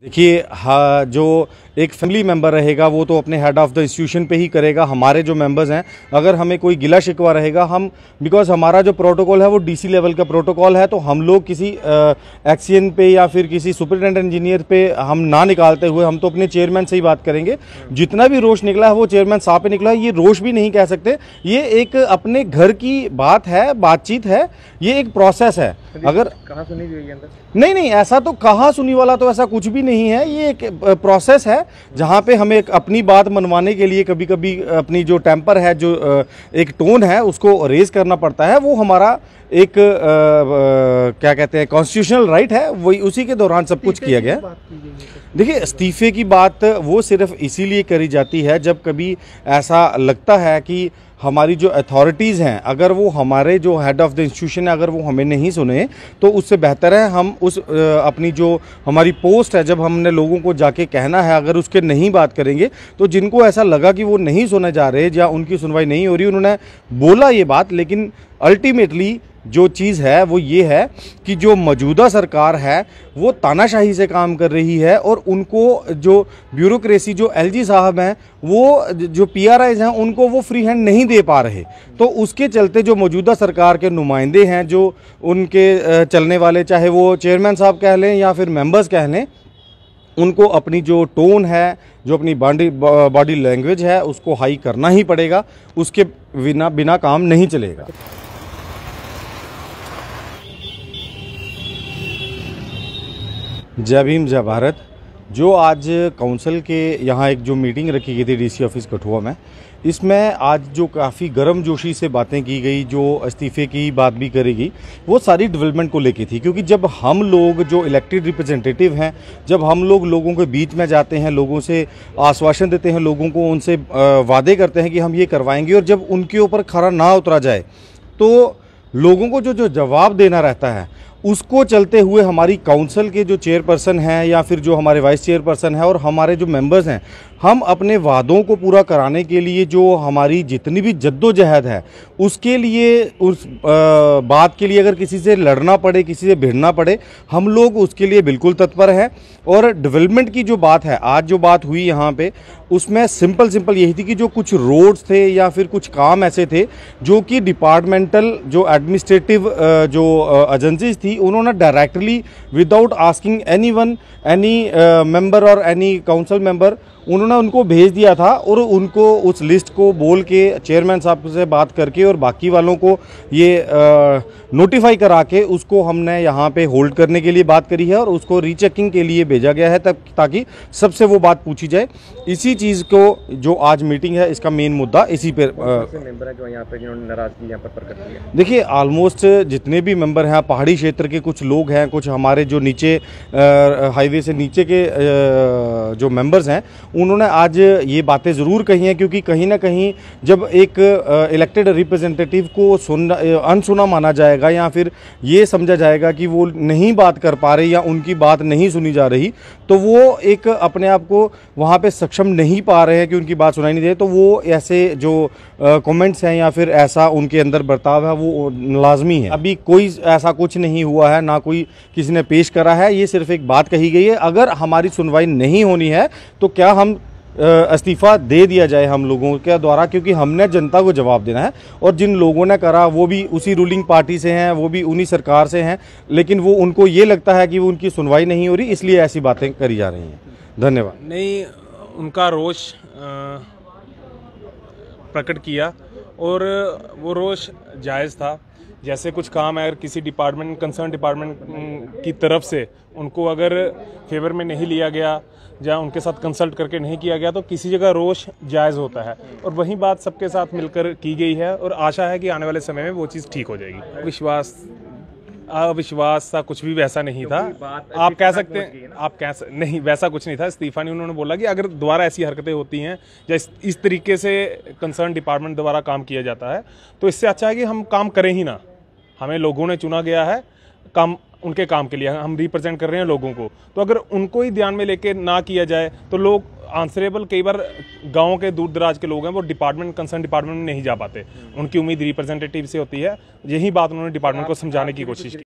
देखिए, हाँ, जो एक फैमिली मेंबर रहेगा वो तो अपने हेड ऑफ़ द इंस्टीट्यूशन पे ही करेगा। हमारे जो मेंबर्स हैं, अगर हमें कोई गिला शिकवा रहेगा, हम बिकॉज हमारा जो प्रोटोकॉल है वो डीसी लेवल का प्रोटोकॉल है, तो हम लोग किसी एक्सीएन पे या फिर किसी सुपरिटेंडेंट इंजीनियर पे हम ना निकालते हुए हम तो अपने चेयरमैन से ही बात करेंगे। जितना भी रोष निकला है वो चेयरमैन साहब पे निकला है। ये रोष भी नहीं कह सकते, ये एक अपने घर की बात है, बातचीत है, ये एक प्रोसेस है। अगर कहाँ सुनी हुई अंदर? नहीं, ऐसा तो कहाँ सुनी वाला तो ऐसा कुछ भी नहीं है। ये एक प्रोसेस है जहाँ पे हमें अपनी बात मनवाने के लिए कभी कभी अपनी जो टेम्पर है, जो एक टोन है, उसको रेज करना पड़ता है। वो हमारा एक क्या कहते हैं, कॉन्स्टिट्यूशनल राइट है, वही उसी के दौरान सब कुछ किया गया। देखिए, इस्तीफे की बात वो सिर्फ इसीलिए करी जाती है जब कभी ऐसा लगता है कि हमारी जो अथॉरिटीज़ हैं, अगर वो हमारे जो हेड ऑफ़ द इंस्टीट्यूशन है, अगर वो हमें नहीं सुने तो उससे बेहतर है हम उस अपनी जो हमारी पोस्ट है, जब हमने लोगों को जाके कहना है, अगर उसके नहीं बात करेंगे तो जिनको ऐसा लगा कि वो नहीं सुने जा रहे या उनकी सुनवाई नहीं हो रही, उन्होंने बोला ये बात, लेकिन अल्टीमेटली जो चीज़ है वो ये है कि जो मौजूदा सरकार है वो तानाशाही से काम कर रही है और उनको जो ब्यूरोक्रेसी, जो एलजी साहब हैं, वो जो पीआरआईज हैं, उनको वो फ्री हैंड नहीं दे पा रहे। तो उसके चलते जो मौजूदा सरकार के नुमाइंदे हैं, जो उनके चलने वाले, चाहे वो चेयरमैन साहब कह लें या फिर मेंबर्स कह लें, उनको अपनी जो टोन है, जो अपनी बॉडी लैंग्वेज है, उसको हाई करना ही पड़ेगा। उसके बिना काम नहीं चलेगा। जय भीम, जय भारत। जो आज काउंसिल के यहाँ एक जो मीटिंग रखी गई थी डीसी ऑफिस कठुआ में, इसमें आज जो काफ़ी गर्मजोशी से बातें की गई, जो इस्तीफे की बात भी करेगी, वो सारी डेवलपमेंट को लेके थी। क्योंकि जब हम लोग जो इलेक्टेड रिप्रेजेंटेटिव हैं, जब हम लोग लोगों के बीच में जाते हैं, लोगों से आश्वासन देते हैं, लोगों को उनसे वादे करते हैं कि हम ये करवाएंगे, और जब उनके ऊपर खरा ना उतरा जाए तो लोगों को जो जवाब देना रहता है, उसको चलते हुए हमारी काउंसिल के जो चेयरपर्सन हैं या फिर जो हमारे वाइस चेयरपर्सन हैं और हमारे जो मेंबर्स हैं, हम अपने वादों को पूरा कराने के लिए जो हमारी जितनी भी जद्दोजहद है, उसके लिए, उस बात के लिए अगर किसी से लड़ना पड़े, किसी से भिड़ना पड़े, हम लोग उसके लिए बिल्कुल तत्पर हैं। और डेवलपमेंट की जो बात है, आज जो बात हुई यहाँ पे, उसमें सिंपल यही थी कि जो कुछ रोड्स थे या फिर कुछ काम ऐसे थे जो कि डिपार्टमेंटल जो एडमिनिस्ट्रेटिव जो एजेंसीज थी, उन्होंने directly without asking any member और एनी काउंसिल मेंबर, उन्होंने उनको भेज दिया था। और उनको उस लिस्ट को बोल के चेयरमैन साहब से बात करके और बाकी वालों को ये नोटिफाई करा के उसको हमने यहाँ पे होल्ड करने के लिए बात करी है और उसको रीचेकिंग के लिए भेजा गया है, तब ताकि सबसे वो बात पूछी जाए। इसी चीज़ को जो आज मीटिंग है, इसका मेन मुद्दा इसी पे मेंबर है जो यहाँ पे जिन्होंने नाराजगी यहाँ पर प्रकट की है। देखिए, ऑलमोस्ट जितने भी मेंबर हैं, पहाड़ी क्षेत्र के कुछ लोग हैं, कुछ हमारे जो नीचे हाईवे से नीचे के जो मेंबर्स हैं, उन्होंने आज ये बातें ज़रूर कही हैं। क्योंकि कहीं ना कहीं जब एक इलेक्टेड रिप्रेजेंटेटिव को अनसुना माना जाएगा या फिर ये समझा जाएगा कि वो नहीं बात कर पा रहे या उनकी बात नहीं सुनी जा रही, तो वो एक अपने आप को वहाँ पे सक्षम नहीं पा रहे हैं कि उनकी बात सुनाई नहीं दे, तो वो ऐसे जो कमेंट्स हैं या फिर ऐसा उनके अंदर बर्ताव है, वो लाजमी है। अभी कोई ऐसा कुछ नहीं हुआ है, ना कोई किसी ने पेश करा है, ये सिर्फ एक बात कही गई है। अगर हमारी सुनवाई नहीं होनी है तो क्या हम इस्तीफ़ा दे दिया जाए हम लोगों के द्वारा, क्योंकि हमने जनता को जवाब देना है। और जिन लोगों ने करा वो भी उसी रूलिंग पार्टी से हैं, वो भी उन्हीं सरकार से हैं, लेकिन वो उनको ये लगता है कि वो उनकी सुनवाई नहीं हो रही, इसलिए ऐसी बातें करी जा रही हैं। धन्यवाद। नहीं, उनका रोष प्रकट किया और वो रोष जायज़ था। जैसे कुछ काम है, अगर किसी डिपार्टमेंट, कंसर्न डिपार्टमेंट की तरफ से उनको अगर फेवर में नहीं लिया गया या उनके साथ कंसल्ट करके नहीं किया गया, तो किसी जगह रोष जायज़ होता है। और वही बात सबके साथ मिलकर की गई है और आशा है कि आने वाले समय में वो चीज़ ठीक हो जाएगी। अविश्वास सा कुछ भी वैसा नहीं था। आप कह सकते हैं, नहीं, वैसा कुछ नहीं था। इस्तीफा नहीं, उन्होंने बोला कि अगर दोबारा ऐसी हरकतें होती हैं या इस तरीके से कंसर्न डिपार्टमेंट द्वारा काम किया जाता है, तो इससे अच्छा है कि हम काम करें ही ना। हमें लोगों ने चुना गया है, काम उनके काम के लिए, हम रिप्रेजेंट कर रहे हैं लोगों को। तो अगर उनको ही ध्यान में लेके ना किया जाए तो लोग आंसरेबल, कई बार गाँव के दूर दराज के लोग हैं, वो डिपार्टमेंट, कंसर्न डिपार्टमेंट में नहीं जा पाते। उनकी उम्मीद रिप्रेजेंटेटिव से होती है। यही बात उन्होंने डिपार्टमेंट को समझाने की कोशिश की।